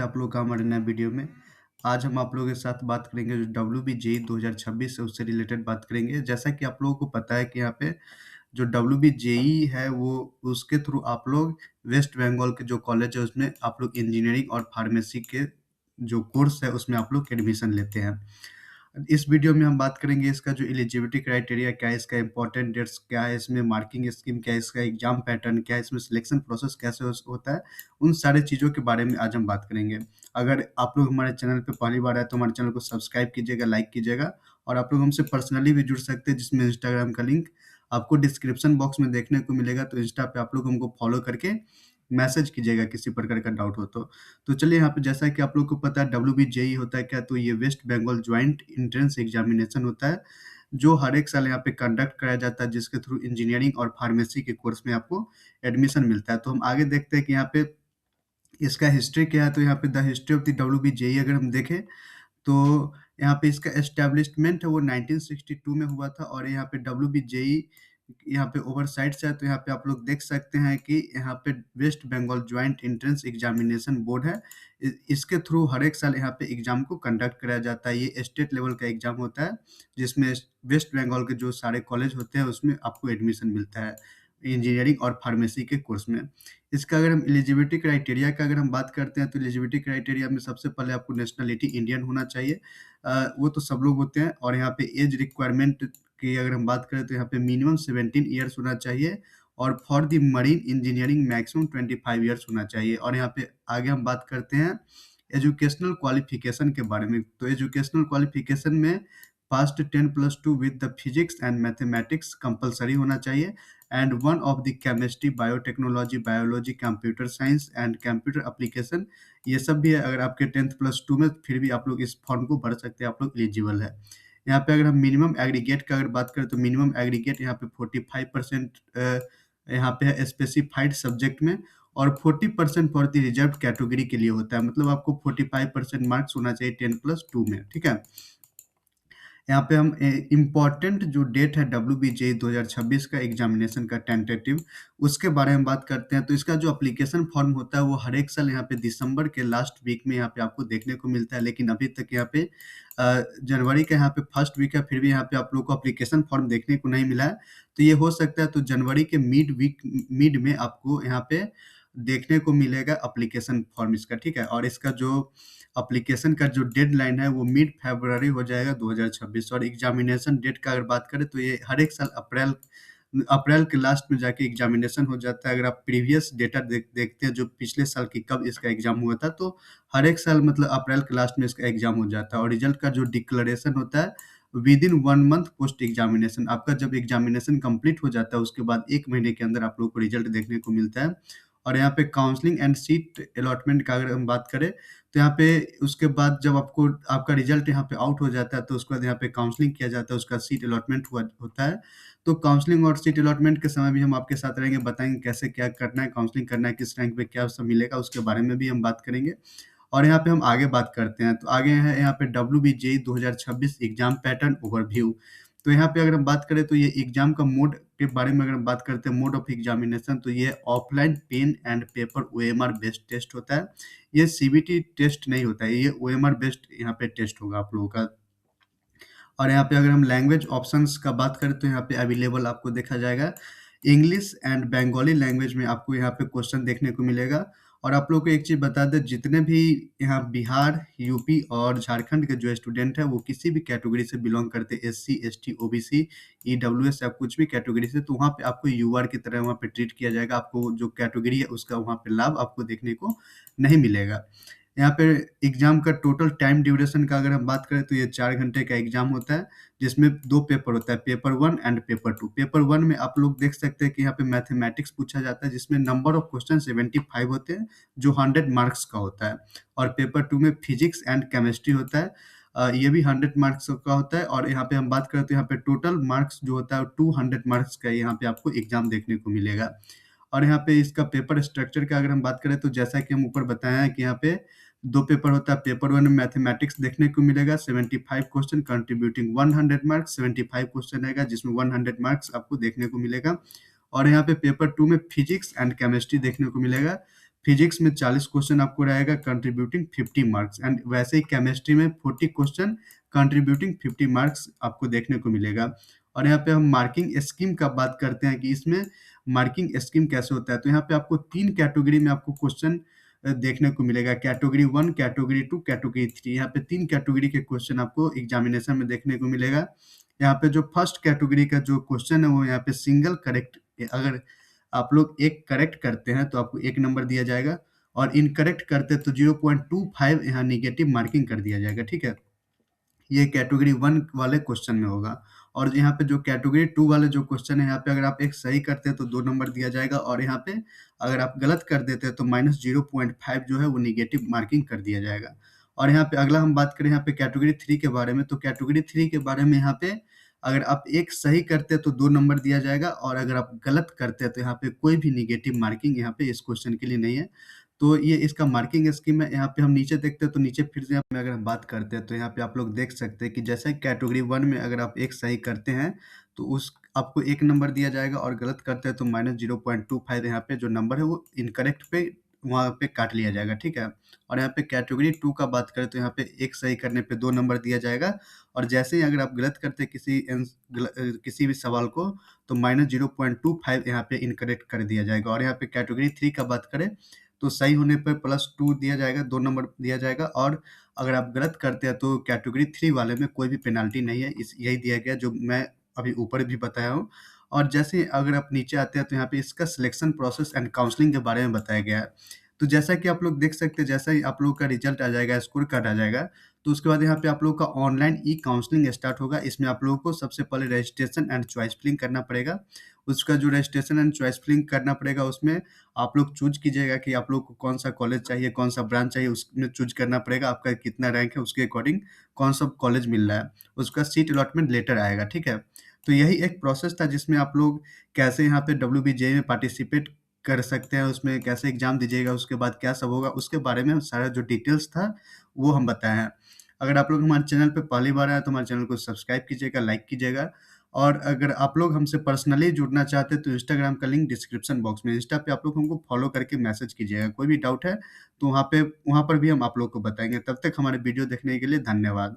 आप लोग का हमारे नए वीडियो में। आज हम आप लोगों के साथ बात करेंगे जो डब्ल्यूबीजेई 2026 है उससे रिलेटेड बात करेंगे। जैसा कि आप लोगों को पता है कि यहाँ पे जो डब्ल्यूबीजेई है वो उसके थ्रू आप लोग वेस्ट बंगाल के जो कॉलेज है उसमें आप लोग इंजीनियरिंग और फार्मेसी के जो कोर्स है उसमें आप लोग एडमिशन लेते हैं। इस वीडियो में हम बात करेंगे इसका जो एलिजिबिलिटी क्राइटेरिया क्या है, इसका इम्पोर्टेंट डेट्स क्या है, इसमें मार्किंग स्कीम क्या है, इसका एग्जाम पैटर्न क्या है, इसमें सिलेक्शन प्रोसेस कैसे होता है, उन सारे चीज़ों के बारे में आज हम बात करेंगे। अगर आप लोग हमारे चैनल पे पहली बार आए तो हमारे चैनल को सब्सक्राइब कीजिएगा, लाइक कीजिएगा और आप लोग हमसे पर्सनली भी जुड़ सकते हैं जिसमें इंस्टाग्राम का लिंक आपको डिस्क्रिप्शन बॉक्स में देखने को मिलेगा। तो इंस्टा पे आप लोग हमको फॉलो करके मैसेज कीजिएगा किसी प्रकार का डाउट हो तो। तो चलिए यहाँ पे जैसा कि आप लोग को पता है डब्ल्यूबीजेई होता है क्या, तो ये West Bengal joint entrance examination होता है जो हर एक साल यहाँ पे कंडक्ट कराया जाता है, जिसके थ्रू इंजीनियरिंग और फार्मेसी के कोर्स में आपको एडमिशन मिलता है। तो हम आगे देखते हैं कि यहाँ पे इसका हिस्ट्री क्या है। तो यहाँ पे the history of the WBJE अगर हम देखें तो यहाँ पे इसका एस्टेब्लिशमेंट है वो 1962 में हुआ था और यहाँ पे डब्ल्यूबीजेई यहाँ पे ओवरसाइट से है। तो यहाँ पे आप लोग देख सकते हैं कि यहाँ पे West Bengal joint entrance examination board है। इसके थ्रू हर एक साल यहाँ पे एग्जाम को कंडक्ट कराया जाता है। ये स्टेट लेवल का एग्जाम होता है जिसमें वेस्ट बंगाल के जो सारे कॉलेज होते हैं उसमें आपको एडमिशन मिलता है इंजीनियरिंग और फार्मेसी के कोर्स में। इसका अगर हम एलिजिबिलिटी क्राइटेरिया का अगर हम बात करते हैं तो एलिजिबिलिटी क्राइटेरिया में सबसे पहले आपको नेशनलिटी इंडियन होना चाहिए। वो तो सब लोग होते हैं। और यहाँ पे एज रिक्वायरमेंट की अगर हम बात करें तो यहाँ पे मिनिमम 17 ईयर्स होना चाहिए और for the marine engineering maximum 25 years होना चाहिए। और यहाँ पे आगे हम बात करते हैं एजुकेशनल क्वालिफिकेशन के बारे में। तो एजुकेशनल क्वालिफिकेशन में past 10+2 with the physics and mathematics compulsory होना चाहिए and one of the chemistry, biotechnology, biology, computer science and computer application, ये सब भी है। अगर आपके 10+2 में फिर भी आप लोग इस फॉर्म को भर सकते हैं, आप लोग एलिजिबल है। यहाँ पे अगर हम मिनिमम एग्रीगेट का अगर बात करें तो मिनिमम एग्रीगेट यहाँ पे 45% यहाँ पे है स्पेसिफाइड सब्जेक्ट में और 40% फॉर द रिजर्व कैटेगरी के लिए होता है। मतलब आपको 45% मार्क्स होना चाहिए 10+2 में, ठीक है। यहाँ पे हम इम्पोर्टेंट जो डेट है डब्ल्यूबीजेई 2026 का एग्जामिनेशन का टेंटेटिव, उसके बारे में बात करते हैं। तो इसका जो एप्लीकेशन फॉर्म होता है वो हर एक साल यहाँ पे दिसंबर के लास्ट वीक में यहाँ पे आपको देखने को मिलता है। लेकिन अभी तक यहाँ पे जनवरी का यहाँ पे फर्स्ट वीक है, फिर भी यहाँ पे आप लोग को एप्लीकेशन फॉर्म देखने को नहीं मिला है। तो ये हो सकता है तो जनवरी के मिड में आपको यहाँ पे देखने को मिलेगा एप्लीकेशन फॉर्म इसका, ठीक है। और इसका जो एप्लीकेशन का जो डेडलाइन है वो मिड फरवरी हो जाएगा 2026। और एग्जामिनेशन डेट का अगर बात करें तो ये हर एक साल अप्रैल अप्रैल के लास्ट में जाके एग्जामिनेशन हो जाता है। अगर आप प्रीवियस डेटा देखते हैं जो पिछले साल की कब इसका एग्जाम हुआ था, तो हर एक साल मतलब अप्रैल के लास्ट में इसका एग्जाम हो जाता है। और रिजल्ट का जो डिक्लेरेशन होता है with in 1 month post examination, आपका जब एग्जामिनेशन कंप्लीट हो जाता है उसके बाद 1 महीने के अंदर आप लोग को रिजल्ट देखने को मिलता है। और यहाँ पे काउंसलिंग एंड सीट अलॉटमेंट का अगर हम बात करें तो यहाँ पे उसके बाद जब आपको आपका रिजल्ट यहाँ पे आउट हो जाता है तो उसके बाद यहाँ पे काउंसलिंग किया जाता है, उसका सीट अलॉटमेंट होता है। तो काउंसलिंग और सीट अलॉटमेंट के समय भी हम आपके साथ रहेंगे, बताएंगे कैसे क्या करना है, काउंसलिंग करना है, किस रैंक पे क्या सब मिलेगा, उसके बारे में भी हम बात करेंगे। और यहाँ पे हम आगे बात करते हैं। तो आगे है यहाँ पे डब्ल्यूबीजेई 2026 एग्जाम पैटर्न ओवरव्यू। तो यहाँ पे अगर हम बात करें तो ये एग्जाम का मोड के बारे में अगर हम बात करते हैं, मोड ऑफ एग्जामिनेशन, तो ये offline pen and paper OMR based test होता है। ये सीबीटी टेस्ट नहीं होता है, ये ओएमआर बेस्ड यहाँ पे टेस्ट होगा आप लोगों का। और यहाँ पे अगर हम लैंग्वेज ऑप्शंस का बात करें तो यहाँ पे अवेलेबल आपको देखा जाएगा इंग्लिश एंड बंगाली लैंग्वेज में आपको यहाँ पे क्वेश्चन देखने को मिलेगा। और आप लोग को एक चीज़ बता दें, जितने भी यहाँ बिहार, यूपी और झारखंड के जो स्टूडेंट हैं वो किसी भी कैटेगरी से बिलोंग करते हैं, एससी, एसटी, ओबीसी, ईडब्ल्यूएस या कुछ भी कैटेगरी से, तो वहाँ पे आपको यूआर की तरह वहाँ पे ट्रीट किया जाएगा। आपको जो कैटेगरी है उसका वहाँ पे लाभ आपको देखने को नहीं मिलेगा। यहाँ पे एग्ज़ाम का टोटल टाइम ड्यूरेशन का अगर हम बात करें तो ये 4 घंटे का एग्ज़ाम होता है, जिसमें 2 पेपर होता है, पेपर 1 एंड पेपर 2। पेपर 1 में आप लोग देख सकते हैं कि यहाँ पे मैथमेटिक्स पूछा जाता है, जिसमें नंबर ऑफ क्वेश्चन 75 होते हैं, जो 100 मार्क्स का होता है। और पेपर 2 में फिजिक्स एंड केमिस्ट्री होता है, ये भी 100 मार्क्स का होता है। और यहाँ पे हम बात करें तो यहाँ पे टोटल मार्क्स जो होता है 200 मार्क्स का यहाँ पे आपको एग्ज़ाम देखने को मिलेगा। और यहाँ पे इसका पेपर स्ट्रक्चर का अगर हम बात करें तो जैसा कि हम ऊपर बताया है कि यहाँ पे 2 पेपर होता है। पेपर 1 में मैथमेटिक्स देखने को मिलेगा, 75 क्वेश्चन कंट्रीब्यूटिंग 100 मार्क्स, 75 क्वेश्चन रहेगा जिसमें 100 मार्क्स आपको देखने को मिलेगा। और यहाँ पे पेपर 2 में फिजिक्स एंड केमिस्ट्री देखने को मिलेगा। फिजिक्स में 40 क्वेश्चन आपको रहेगा कंट्रीब्यूटिंग 50 मार्क्स, एंड वैसे ही केमिस्ट्री में 40 क्वेश्चन कंट्रीब्यूटिंग 50 मार्क्स आपको देखने को मिलेगा। और यहाँ पे हम मार्किंग स्कीम का बात करते हैं कि इसमें मार्किंग स्कीम कैसे होता है, तो यहाँ पे आपको 3 कैटेगरी में आपको क्वेश्चन देखने को मिलेगा। कैटेगरी 1, कैटेगरी 2, कैटेगरी 3, यहाँ पे 3 कैटेगरी के क्वेश्चन आपको एग्जामिनेशन में देखने को मिलेगा। यहाँ पे जो फर्स्ट कैटेगरी का जो क्वेश्चन है वो यहाँ पे सिंगल करेक्ट, अगर आप लोग एक करेक्ट करते हैं तो आपको 1 नंबर दिया जाएगा, और इनकरेक्ट करते हैं तो 0.25 यहाँ नेगेटिव मार्किंग कर दिया जाएगा, ठीक है? ये कैटेगरी 1 वाले क्वेश्चन में होगा। और यहाँ पे जो कैटेगरी 2 वाले जो क्वेश्चन है, यहाँ पे अगर आप एक सही करते हैं तो 2 नंबर दिया जाएगा, और यहाँ पे अगर आप गलत कर देते हैं तो -0.5 जो है वो नेगेटिव मार्किंग कर दिया जाएगा। और यहाँ पे अगला हम बात करें यहाँ पे कैटेगरी 3 के बारे में, तो कैटेगरी 3 के बारे में यहाँ पे अगर आप एक सही करते हैं तो 2 नंबर दिया जाएगा, और अगर आप गलत करते हैं तो यहाँ पे कोई भी नेगेटिव मार्किंग यहाँ पे इस क्वेश्चन के लिए नहीं है। तो ये इसका मार्किंग स्कीम है। यहाँ पे हम नीचे देखते हैं तो नीचे फिर से अगर हम बात करते हैं तो यहाँ पे आप लोग देख सकते हैं कि जैसे कैटेगरी 1 में अगर आप एक सही करते हैं तो उस आपको 1 नंबर दिया जाएगा, और गलत करते हैं तो -0.25 यहाँ पे जो नंबर है वो इनकरेक्ट पे वहाँ पे काट लिया जाएगा, ठीक है? और यहाँ पे कैटेगरी 2 का बात करें तो यहाँ पे एक सही करने पे 2 नंबर दिया जाएगा, और जैसे ही अगर आप गलत करते हैं किसी भी सवाल को तो -0.25 यहाँ पे इनकरेक्ट कर दिया जाएगा। और यहाँ पे कैटेगरी 3 का बात करें तो सही होने पे +2 दिया जाएगा, 2 नंबर दिया जाएगा, और अगर आप गलत करते हैं तो कैटेगरी 3 वाले में कोई भी पेनल्टी नहीं है। इस यही दिया गया जो मैं अभी ऊपर भी बताया हूँ। और जैसे अगर आप नीचे आते हैं तो यहाँ पे इसका सिलेक्शन प्रोसेस एंड काउंसलिंग के बारे में बताया गया है। तो जैसा कि आप लोग देख सकते हैं, जैसा ही आप लोगों का रिजल्ट आ जाएगा, स्कोर कार्ड आ जाएगा, तो उसके बाद यहाँ पे आप लोगों का ऑनलाइन ई काउंसलिंग स्टार्ट होगा। इसमें आप लोगों को सबसे पहले रजिस्ट्रेशन एंड चॉइस फिलिंग करना पड़ेगा। उसका जो रजिस्ट्रेशन एंड चॉइस फिलिंग करना पड़ेगा, उसमें आप लोग चूज़ कीजिएगा कि आप लोग को कौन-सा कॉलेज चाहिए, कौन-सा ब्रांच चाहिए, उसमें चूज़ करना पड़ेगा। आपका कितना रैंक है, उसके अकॉर्डिंग कौन-सा कॉलेज मिल रहा है। उसका सीट अलॉटमेंट लेटर आएगा, ठीक है? तो यही एक प्रोसेस था जिसमें आप लोग कैसे यहाँ पे डब्ल्यूबीजेई में पार्टिसिपेट कर सकते हैं, उसमें कैसे एग्ज़ाम दीजिएगा, उसके बाद क्या सब होगा, उसके बारे में सारा जो डिटेल्स था, वो हम बताए हैं। अगर आप लोग हमारे चैनल पे पहली बार आए, तो हमारे चैनल को सब्सक्राइब कीजिएगा, लाइक कीजिएगा, और अगर आप लोग हमसे पर्सनली जुड़ना चाहते हैं, तो इंस्टाग्राम का लिंक डिस्क्रिप्शन बॉक्स में, इंस्टा पे आप लोग हमको फॉलो करके मैसेज कीजिएगा। कोई भी डाउट है, तो वहाँ पर भी हम आप लोग को बताएँगे। तब तक हमारे वीडियो देखने के लिए धन्यवाद।